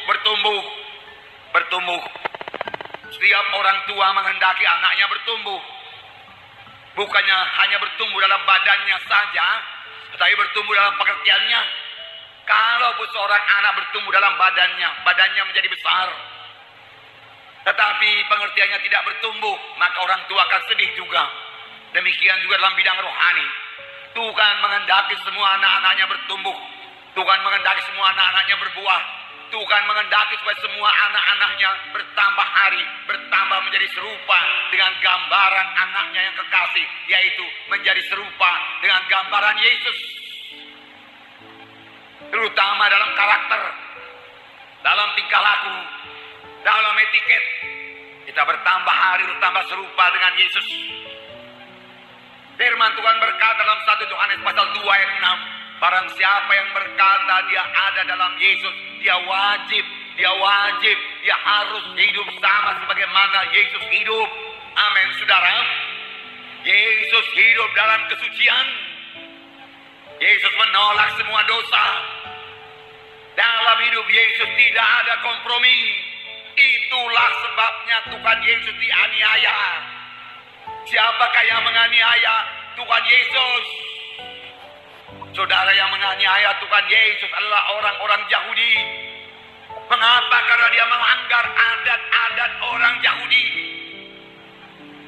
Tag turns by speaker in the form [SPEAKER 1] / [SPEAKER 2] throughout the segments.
[SPEAKER 1] bertumbuh. Setiap orang tua menghendaki anaknya bertumbuh. Bukannya hanya bertumbuh dalam badannya saja, tetapi bertumbuh dalam pengertiannya. Kalau seorang anak bertumbuh dalam badannya menjadi besar, tetapi pengertiannya tidak bertumbuh, maka orang tua akan sedih juga. Demikian juga dalam bidang rohani. Tuhan menghendaki semua anak-anaknya bertumbuh. Tuhan menghendaki semua anak-anaknya berbuah. Tuhan menghendaki supaya semua anak-anaknya bertambah hari, bertambah menjadi serupa dengan gambaran anaknya yang kekasih, yaitu menjadi serupa dengan gambaran Yesus. Terutama dalam karakter, dalam tingkah laku, dalam etiket, kita bertambah hari, bertambah serupa dengan Yesus. Firman Tuhan berkata dalam 1 Yohanes pasal 2 ayat 6, barang siapa yang berkata dia ada dalam Yesus, dia harus hidup sama sebagaimana Yesus hidup. Amin, saudara. Yesus hidup dalam kesucian. Yesus menolak semua dosa. Dalam hidup Yesus tidak ada kompromi. Itulah sebabnya Tuhan Yesus dianiaya. Siapakah yang menganiaya? Tuhan Yesus. Saudara, yang menganiaya Tuhan Yesus adalah orang-orang Yahudi. Mengapa? Karena dia melanggar adat-adat orang Yahudi.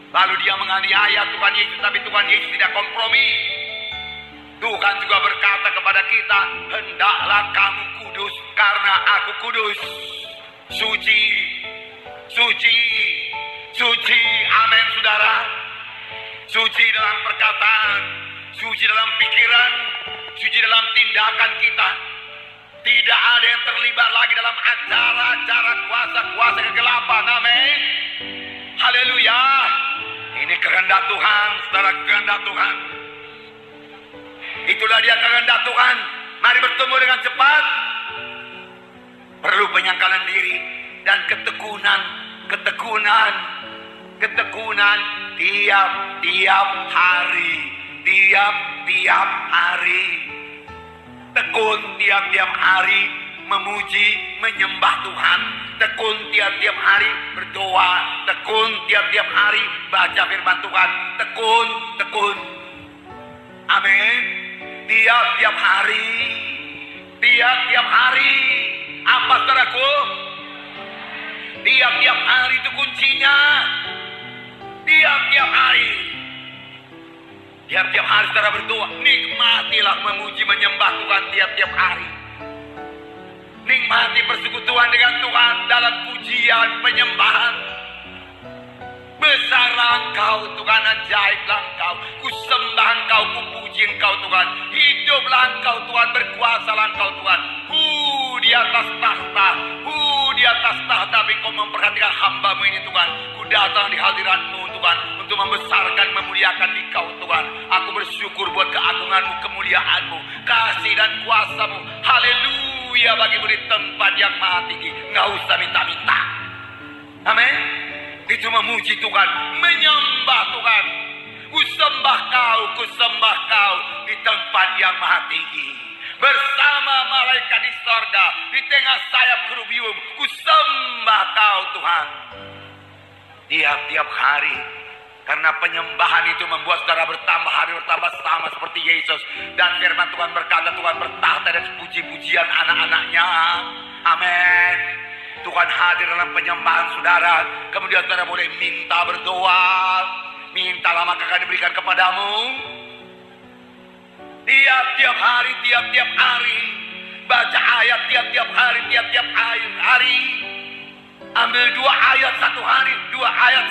[SPEAKER 1] Lalu dia menganiaya Tuhan Yesus, tapi Tuhan Yesus tidak kompromi. Tuhan juga berkata kepada kita, hendaklah kamu kudus karena aku kudus. Suci. Amin, saudara. Suci dalam perkataan, suci dalam pikiran, suci dalam tindakan kita. Tidak ada yang terlibat lagi dalam acara-acara kuasa-kuasa kegelapan. Amin. Haleluya. Ini kehendak Tuhan, saudara, kehendak Tuhan. Itulah dia kehendak Tuhan. Mari bertemu dengan cepat. Perlu penyangkalan diri dan ketekunan tiap-tiap hari. Tekun tiap-tiap hari memuji, menyembah Tuhan. Tekun tiap-tiap hari berdoa. Tekun tiap-tiap hari baca firman Tuhan. Tekun. Amin. Tiap-tiap hari. Apa, saudaraku? Tiap-tiap hari itu kuncinya. Tiap-tiap hari saudara berdoa. Nikmatilah memuji, menyembah Tuhan tiap-tiap hari. Nikmati persekutuan dengan Tuhan dalam pujian, penyembahan. Besarlah Engkau Tuhan, ajaiblah Engkau. Ku sembah Engkau, ku puji Engkau Tuhan. Hiduplah Engkau Tuhan, berkuasalah Engkau Tuhan. Di atas tahta, tapi Engkau memperhatikan hamba-Mu ini Tuhan. Ku datang di hadirat-Mu Tuhan, untuk membesarkan, memuliakan Engkau Tuhan. Aku bersyukur buat keagungan-Mu, kemuliaan-Mu, kasih dan kuasa-Mu. Haleluya, bagi-Mu di tempat yang maha tinggi. Nggak usah minta-minta. Amin. Itu memuji Tuhan, menyembah Tuhan. Ku sembah Kau di tempat yang maha tinggi. Bersama malaikat di sorga, di tengah sayap kerubium, ku sembah Kau Tuhan. Tiap-tiap hari. Karena penyembahan itu membuat saudara bertambah hari, bertambah sama seperti Yesus. Dan firman Tuhan berkata, Tuhan bertahta dan puji-pujian anak-anaknya. Amin. Tuhan hadir dalam penyembahan saudara. Kemudian saudara boleh minta, berdoa. Mintalah maka akan diberikan kepadamu. Tiap-tiap hari. Baca ayat tiap-tiap hari. Ambil 2 ayat satu hari. 2 ayat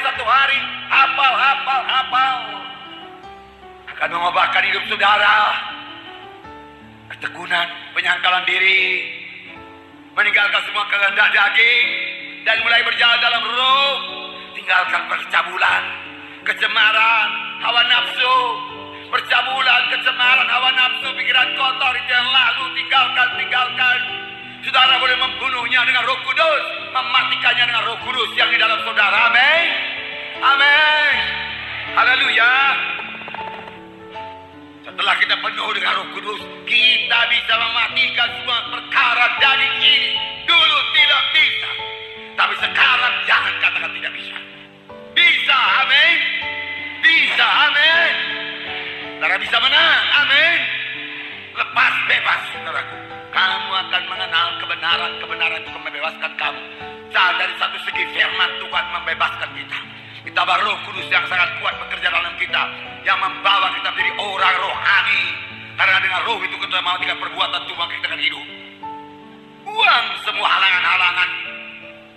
[SPEAKER 1] satu hari. Hafal. Akan mengubahkan hidup saudara. Ketekunan, penyangkalan diri. Meninggalkan semua kehendak daging dan mulai berjalan dalam roh. Tinggalkan percabulan, kecemaran, hawa nafsu. Percabulan, kecemaran, hawa nafsu, pikiran kotor itu yang lalu tinggalkan. Saudara boleh membunuhnya dengan Roh Kudus, mematikannya dengan Roh Kudus yang di dalam saudara. Amin. Haleluya. Setelah kita penuh dengan Roh Kudus, kita bisa mematikan semua perkara daging ini. Dulu tidak bisa, tapi sekarang jangan katakan tidak bisa. Bisa, amin. Bisa, amin. Saudara bisa menang, amin. Lepas bebas, saudaraku. Kamu akan mengenal kebenaran. Kebenaran itu membebaskan kamu. Saat dari satu segi firman Tuhan membebaskan kita. Ditambah Roh Kudus yang sangat kuat bekerja dalam kita, yang membawa kita menjadi orang rohani. Karena dengan Roh itu kita mematikan perbuatan Tuhan, maka kita akan hidup. Buang semua halangan-halangan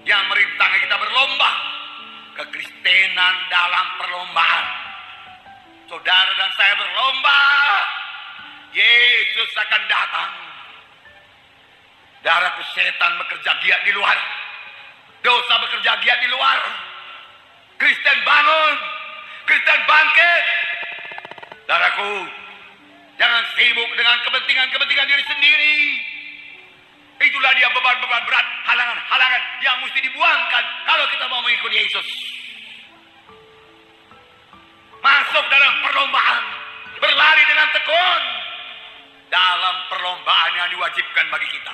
[SPEAKER 1] yang merintangi kita berlomba. Kekristenan dalam perlombaan. Saudara dan saya berlomba. Yesus akan datang. Darahku, setan bekerja giat di luar. Dosa bekerja giat di luar. Kristen bangun. Kristen bangkit. Darahku, jangan sibuk dengan kepentingan-kepentingan diri sendiri. Itulah dia beban-beban berat, halangan-halangan yang mesti dibuangkan kalau kita mau mengikuti Yesus. Masuk dalam perlombaan, berlari dengan tekun dalam perlombaan yang diwajibkan bagi kita.